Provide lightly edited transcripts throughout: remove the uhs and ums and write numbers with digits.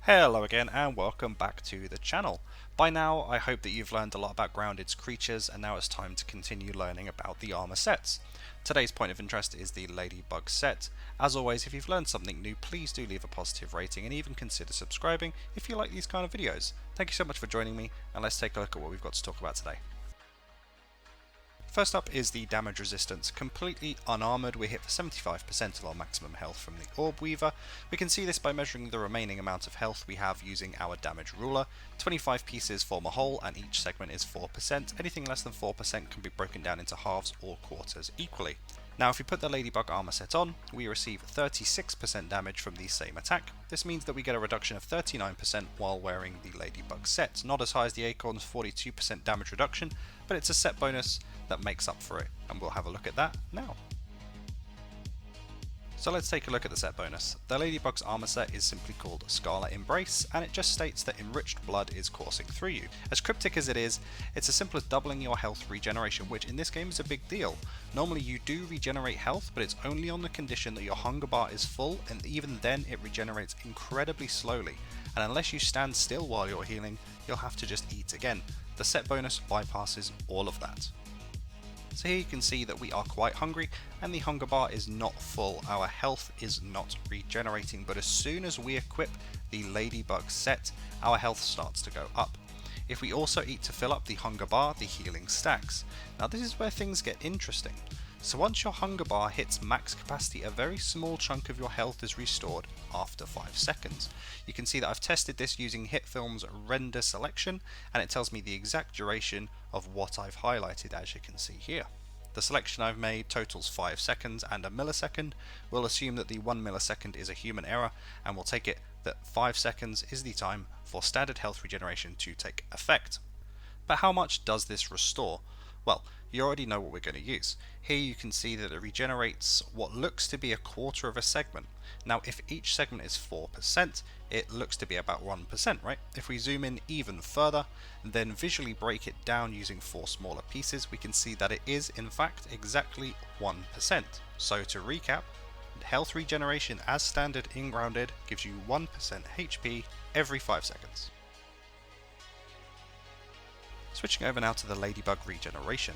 Hello again and welcome back to the channel. By now I hope that you've learned a lot about Grounded's creatures and now it's time to continue learning about the armor sets. Today's point of interest is the Ladybug set. As always, if you've learned something new, please do leave a positive rating and even consider subscribing if you like these kind of videos. Thank you so much for joining me and let's take a look at what we've got to talk about today. First up is the damage resistance. Completely unarmoured, we hit for 75% of our maximum health from the Orb Weaver. We can see this by measuring the remaining amount of health we have using our damage ruler. 25 pieces form a whole and each segment is 4%. Anything less than 4% can be broken down into halves or quarters equally. Now if we put the Ladybug armor set on, we receive 36% damage from the same attack. This means that we get a reduction of 39% while wearing the Ladybug set. Not as high as the Acorn's 42% damage reduction, but it's a set bonus that makes up for it, and we'll have a look at that now. So let's take a look at the set bonus. The Ladybug's armor set is simply called Scarlet Embrace, and it just states that enriched blood is coursing through you. As cryptic as it is, it's as simple as doubling your health regeneration, which in this game is a big deal. Normally you do regenerate health, but it's only on the condition that your hunger bar is full, and even then it regenerates incredibly slowly. And unless you stand still while you're healing, you'll have to just eat again. The set bonus bypasses all of that. So here you can see that we are quite hungry and the hunger bar is not full, our health is not regenerating, but as soon as we equip the Ladybug set, our health starts to go up. If we also eat to fill up the hunger bar, the healing stacks. Now this is where things get interesting. So once your hunger bar hits max capacity, a very small chunk of your health is restored after 5 seconds. You can see that I've tested this using HitFilm's render selection and it tells me the exact duration of what I've highlighted, as you can see here. The selection I've made totals 5 seconds and a millisecond. We'll assume that the 1 millisecond is a human error and we'll take it that 5 seconds is the time for standard health regeneration to take effect. But how much does this restore? Well, you already know what we're going to use. Here you can see that it regenerates what looks to be a quarter of a segment. Now if each segment is 4%, it looks to be about 1%, right? If we zoom in even further, then visually break it down using 4 smaller pieces, we can see that it is in fact exactly 1%. So to recap, health regeneration as standard in Grounded gives you 1% HP every 5 seconds. Switching over now to the Ladybug Regeneration.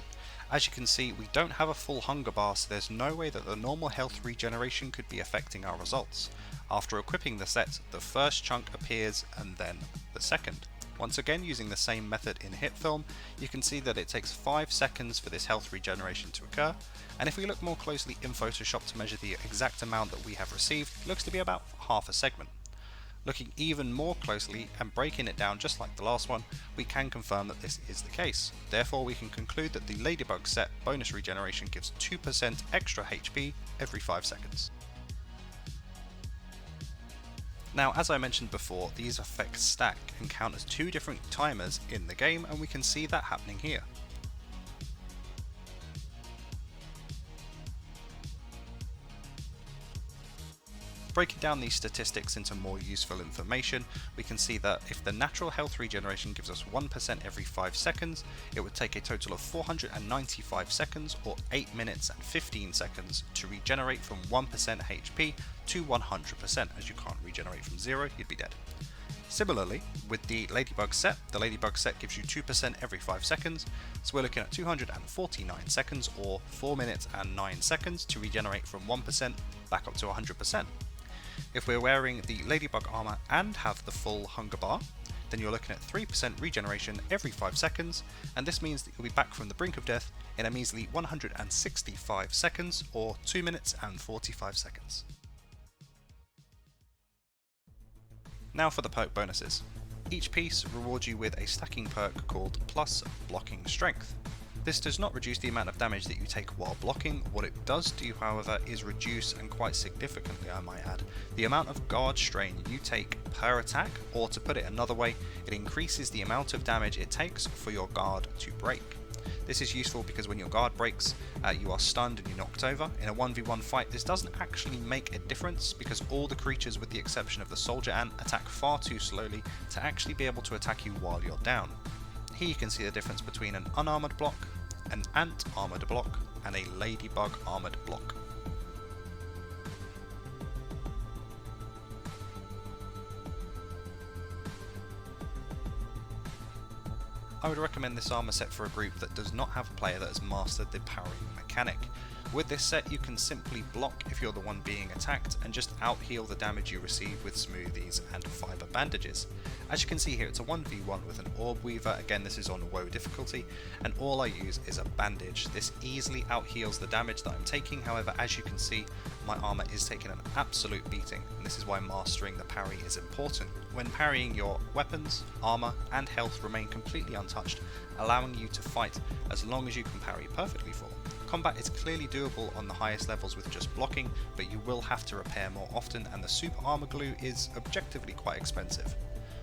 As you can see, we don't have a full hunger bar, so there's no way that the normal health regeneration could be affecting our results. After equipping the set, the first chunk appears and then the second. Once again, using the same method in HitFilm, you can see that it takes 5 seconds for this health regeneration to occur, and if we look more closely in Photoshop to measure the exact amount that we have received, it looks to be about half a segment. Looking even more closely and breaking it down just like the last one, we can confirm that this is the case. Therefore we can conclude that the Ladybug set bonus regeneration gives 2% extra HP every 5 seconds. Now as I mentioned before, these effects stack and count as 2 different timers in the game, and we can see that happening here. Breaking down these statistics into more useful information, we can see that if the natural health regeneration gives us 1% every 5 seconds, it would take a total of 495 seconds or 8 minutes and 15 seconds to regenerate from 1% HP to 100%, as you can't regenerate from 0, you'd be dead. Similarly, with the Ladybug set gives you 2% every 5 seconds, so we're looking at 249 seconds or 4 minutes and 9 seconds to regenerate from 1% back up to 100%. If we're wearing the Ladybug armor and have the full hunger bar, then you're looking at 3% regeneration every 5 seconds, and this means that you'll be back from the brink of death in a measly 165 seconds or 2 minutes and 45 seconds. Now for the perk bonuses. Each piece rewards you with a stacking perk called Plus Blocking Strength. This does not reduce the amount of damage that you take while blocking. What it does do, however, is reduce, and quite significantly I might add, the amount of guard strain you take per attack, or to put it another way, it increases the amount of damage it takes for your guard to break. This is useful because when your guard breaks, you are stunned and you're knocked over. In a 1v1 fight, this doesn't actually make a difference because all the creatures, with the exception of the soldier ant, attack far too slowly to actually be able to attack you while you're down. Here you can see the difference between an unarmoured block, an ant armoured block, and a Ladybug armoured block. I would recommend this armour set for a group that does not have a player that has mastered the parrying mechanic. With this set you can simply block if you're the one being attacked and just out heal the damage you receive with smoothies and fibre bandages. As you can see here, it's a 1v1 with an orb weaver. Again, this is on woe difficulty, and all I use is a bandage. This easily out heals the damage that I'm taking. However, as you can see, my armour is taking an absolute beating, and this is why mastering the parry is important. When parrying, your weapons, armour and health remain completely untouched, allowing you to fight as long as you can parry perfectly for. Combat is clearly doable on the highest levels with just blocking, but you will have to repair more often, and the super armour glue is objectively quite expensive.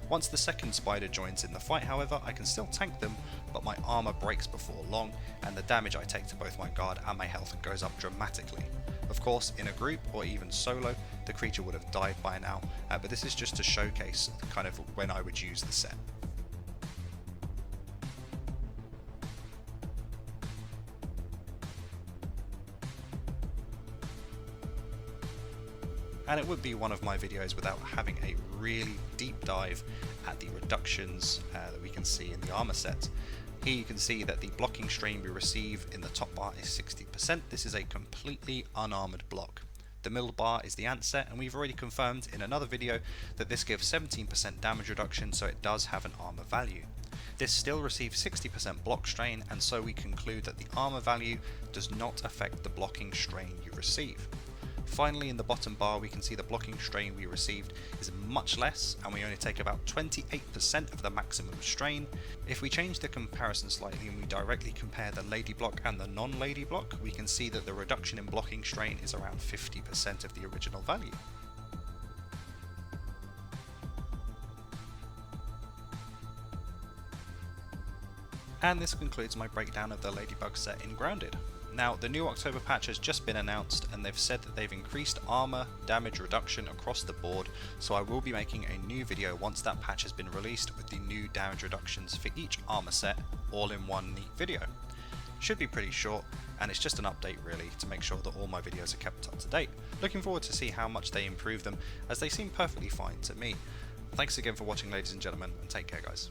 Once the second spider joins in the fight, however, I can still tank them, but my armour breaks before long, and the damage I take to both my guard and my health goes up dramatically. Of course, in a group or even solo, the creature would have died by now, but this is just to showcase kind of when I would use the set. And it would be one of my videos without having a really deep dive at the reductions that we can see in the armour set. Here you can see that the blocking strain we receive in the top bar is 60%. This is a completely unarmoured block. The middle bar is the ant set, and we've already confirmed in another video that this gives 17% damage reduction, so it does have an armour value. This still receives 60% block strain, and so we conclude that the armour value does not affect the blocking strain you receive. Finally, in the bottom bar we can see the blocking strain we received is much less, and we only take about 28% of the maximum strain. If we change the comparison slightly and we directly compare the lady block and the non-lady block, we can see that the reduction in blocking strain is around 50% of the original value. And this concludes my breakdown of the Ladybug set in Grounded. Now, the new October patch has just been announced, and they've said that they've increased armour damage reduction across the board, so I will be making a new video once that patch has been released with the new damage reductions for each armour set all in one neat video. Should be pretty short, and it's just an update really to make sure that all my videos are kept up to date. Looking forward to see how much they improve them, as they seem perfectly fine to me. Thanks again for watching, ladies and gentlemen, and take care guys.